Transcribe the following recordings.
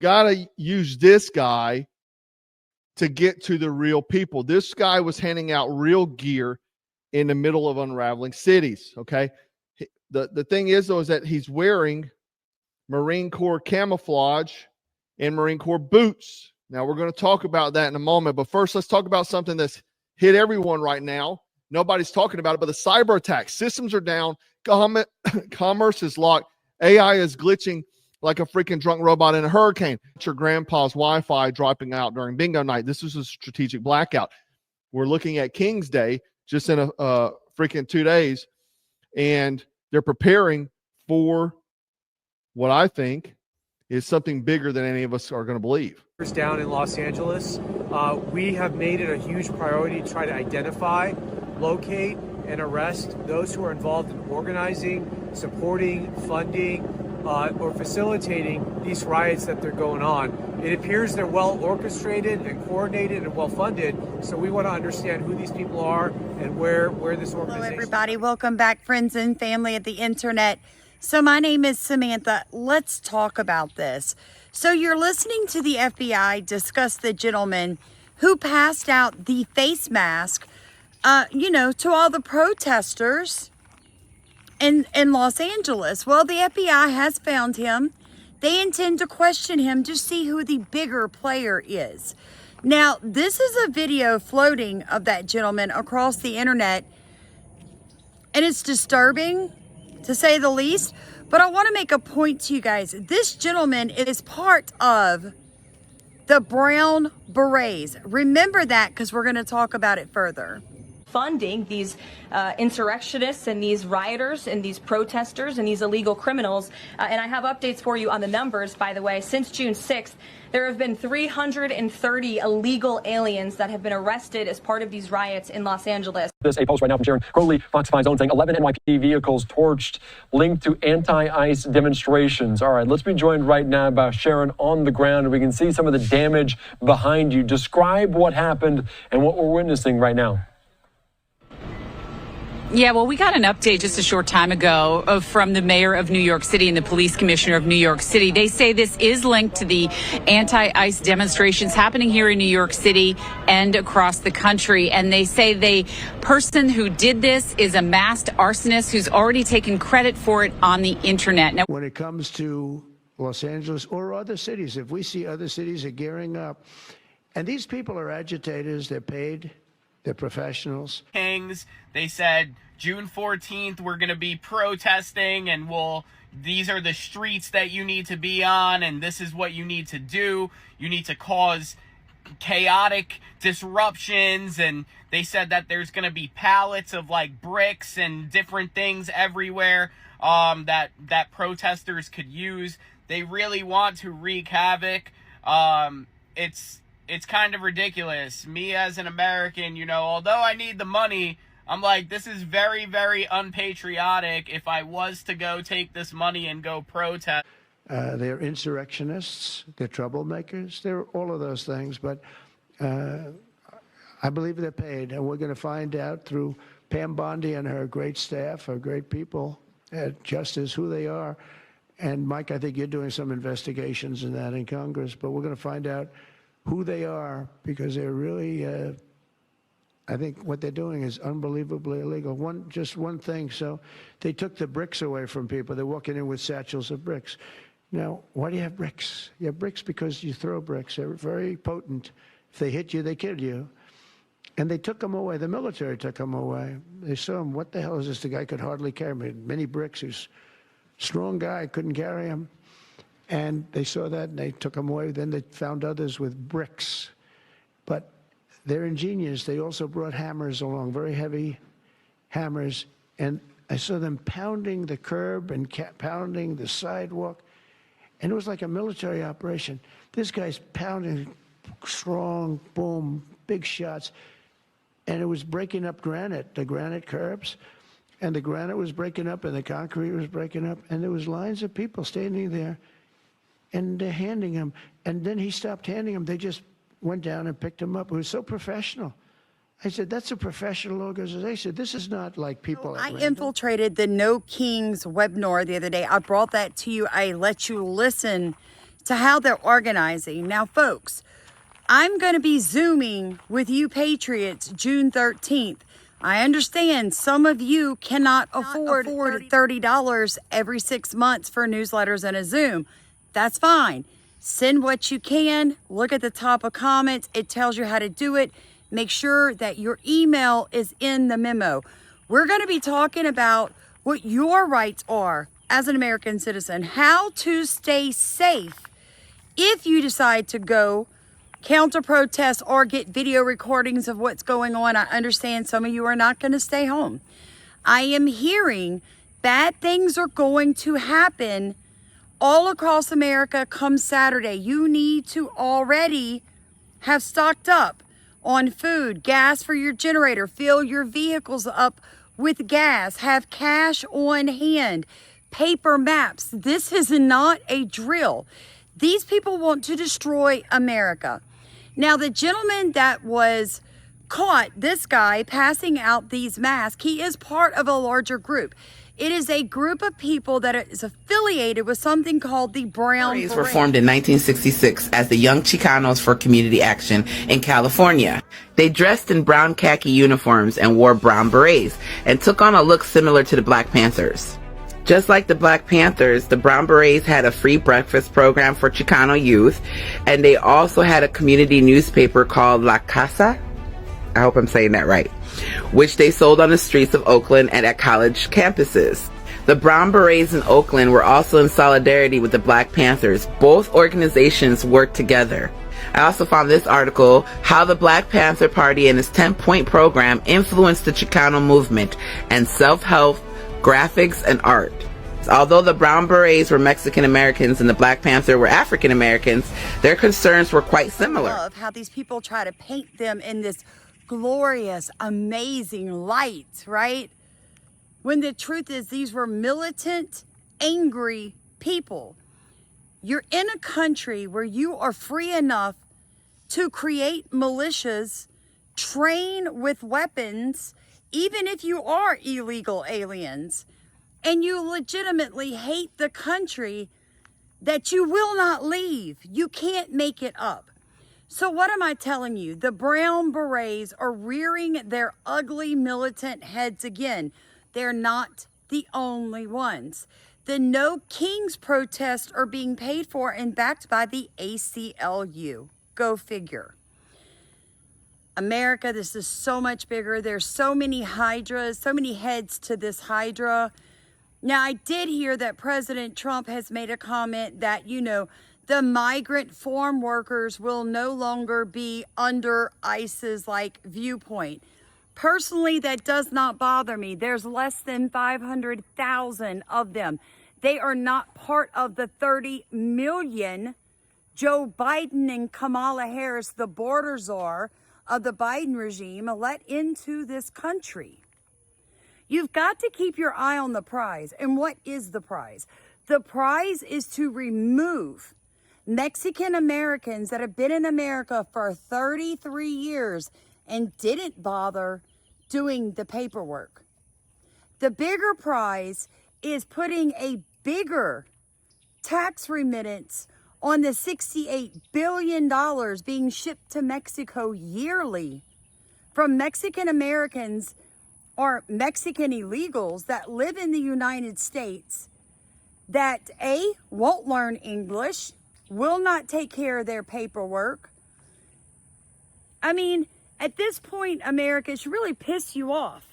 got to use this guy to get to the real people. This guy was handing out real gear in the middle of unraveling cities, okay? The thing is, though, is that he's wearing Marine Corps camouflage and Marine Corps boots. Now, we're going to talk about that in a moment, but first, let's talk about something that's hit everyone right now. Nobody's talking about it, but the cyber attacks. Systems are down. Commerce is locked. AI is glitching like a freaking drunk robot in a hurricane. Your grandpa's Wi-Fi dropping out during bingo night. This is a strategic blackout. We're looking at King's Day just in a freaking 2 days, and they're preparing for what I think is something bigger than any of us are going to believe. Down in Los Angeles, we have made it a huge priority to try to identify, locate, and arrest those who are involved in organizing, supporting, funding, or facilitating these riots that they're going on. It appears they're well orchestrated and coordinated and well funded, so we want to understand who these people are and where this organization. Hello everybody, welcome back friends and family of the internet. So my name is Samantha. Let's talk about this. So you're listening to the FBI discuss the gentleman who passed out the face mask, to all the protesters in Los Angeles. Well, the FBI has found him. They intend to question him to see who the bigger player is. Now, this is a video floating of that gentleman across the internet, and it's disturbing, to say the least. But I want to make a point to you guys. This gentleman is part of the Brown Berets. Remember that, because we're going to talk about it further. Funding these insurrectionists and these rioters and these protesters and these illegal criminals. And I have updates for you on the numbers, by the way. Since June 6th, there have been 330 illegal aliens that have been arrested as part of these riots in Los Angeles. This a post right now from Sharon Crowley, Fox 5's own, saying 11 NYPD vehicles torched linked to anti-ICE demonstrations. All right, let's be joined right now by Sharon on the ground, and we can see some of the damage behind you. Describe what happened and what we're witnessing right now. Yeah, well, we got an update just a short time ago from the mayor of New York City and the police commissioner of New York City. They say this is linked to the anti-ICE demonstrations happening here in New York City and across the country. And they say the person who did this is a masked arsonist who's already taken credit for it on the internet. Now, when it comes to Los Angeles or other cities, if we see other cities are gearing up, and these people are agitators, they're paid, they're professionals. Kings, they said June 14th we're going to be protesting, and these are the streets that you need to be on, and this is what you need to do. You need to cause chaotic disruptions, and they said that there's going to be pallets of like bricks and different things everywhere that protesters could use. They really want to wreak havoc. It's kind of ridiculous. Me as an American, although I need the money, I'm like, this is very, very unpatriotic if I was to go take this money and go protest. They're insurrectionists, they're troublemakers, they're all of those things, but I believe they're paid, and we're going to find out through Pam Bondi and her great staff, her great people at Justice, who they are. And Mike, I think you're doing some investigations in that in Congress, but we're going to find out who they are, because they're really, I think what they're doing is unbelievably illegal. Just one thing, so they took the bricks away from people. They're walking in with satchels of bricks. Now, why do you have bricks? You have bricks because you throw bricks. They're very potent. If they hit you, they kill you. And they took them away. The military took them away. They saw him, what the hell is this? The guy could hardly carry them. Many bricks. He's a strong guy, couldn't carry him. And they saw that, and they took them away. Then they found others with bricks. But they're ingenious. They also brought hammers along, very heavy hammers. And I saw them pounding the curb and pounding the sidewalk. And it was like a military operation. This guy's pounding strong, boom, big shots. And it was breaking up granite, the granite curbs. And the granite was breaking up, and the concrete was breaking up. And there was lines of people standing there. And they're handing him. And then he stopped handing him. They just went down and picked him up. It was so professional. I said, that's a professional organization. This is not like people. I infiltrated the No Kings webinar the other day. I brought that to you. I let you listen to how they're organizing. Now, folks, I'm going to be Zooming with you patriots June 13th. I understand some of you cannot afford $30 every 6 months for newsletters and a Zoom. That's fine. Send what you can. Look at the top of comments. It tells you how to do it. Make sure that your email is in the memo. We're going to be talking about what your rights are as an American citizen, how to stay safe if you decide to go counter protest or get video recordings of what's going on. I understand some of you are not going to stay home. I am hearing bad things are going to happen all across America come Saturday. You need to already have stocked up on food, gas for your generator, fill your vehicles up with gas, have cash on hand, paper maps. This is not a drill. These people want to destroy America. Now, the gentleman that was caught, this guy passing out these masks, he is part of a larger group. It is a group of people that is affiliated with something called the Brown Berets. Were formed in 1966 as the Young Chicanos for Community Action in California. They dressed in brown khaki uniforms and wore brown berets and took on a look similar to the Black Panthers. Just like the Black Panthers, the Brown Berets had a free breakfast program for Chicano youth, and they also had a community newspaper called La Casa, I hope I'm saying that right, which they sold on the streets of Oakland and at college campuses. The Brown Berets in Oakland were also in solidarity with the Black Panthers. Both organizations worked together. I also found this article, How the Black Panther Party and its 10-point program influenced the Chicano Movement and self-help, graphics, and art. Although the Brown Berets were Mexican Americans and the Black Panther were African Americans, their concerns were quite similar. I love how these people try to paint them in this glorious, amazing light, right? When the truth is these were militant, angry people. You're in a country where you are free enough to create militias, train with weapons, even if you are illegal aliens, and you legitimately hate the country that you will not leave. You can't make it up. So what am I telling you? The Brown Berets are rearing their ugly militant heads again. They're not the only ones. The No Kings protests are being paid for and backed by the ACLU. Go figure. America, this is so much bigger. There's so many hydras, so many heads to this hydra. Now, I did hear that President Trump has made a comment that, the migrant farm workers will no longer be under ICE's viewpoint. Personally, that does not bother me. There's less than 500,000 of them. They are not part of the 30 million Joe Biden and Kamala Harris, the border czar of the Biden regime, let into this country. You've got to keep your eye on the prize. And what is the prize? The prize is to remove Mexican Americans that have been in America for 33 years and didn't bother doing the paperwork. The bigger prize is putting a bigger tax remittance on the $68 billion being shipped to Mexico yearly from Mexican Americans or Mexican illegals that live in the United States that A, won't learn English, will not take care of their paperwork. I mean, at this point, America, it should really piss you off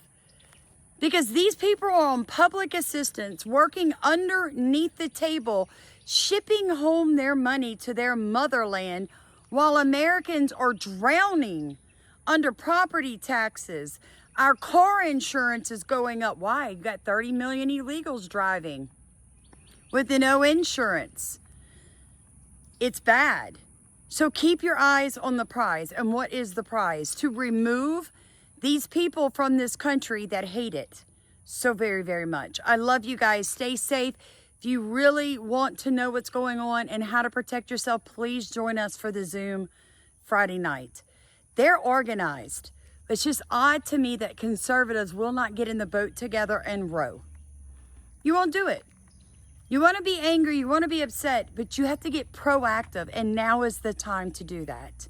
because these people are on public assistance, working underneath the table, shipping home their money to their motherland while Americans are drowning under property taxes. Our car insurance is going up. Why? You've got 30 million illegals driving with no insurance. It's bad. So keep your eyes on the prize. And what is the prize? To remove these people from this country that hate it so very, very much. I love you guys. Stay safe. If you really want to know what's going on and how to protect yourself, please join us for the Zoom Friday night. They're organized. It's just odd to me that conservatives will not get in the boat together and row. You won't do it. You want to be angry, you want to be upset, but you have to get proactive, and now is the time to do that.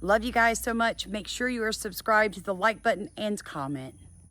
Love you guys so much. Make sure you are subscribed, to the like button, and comment.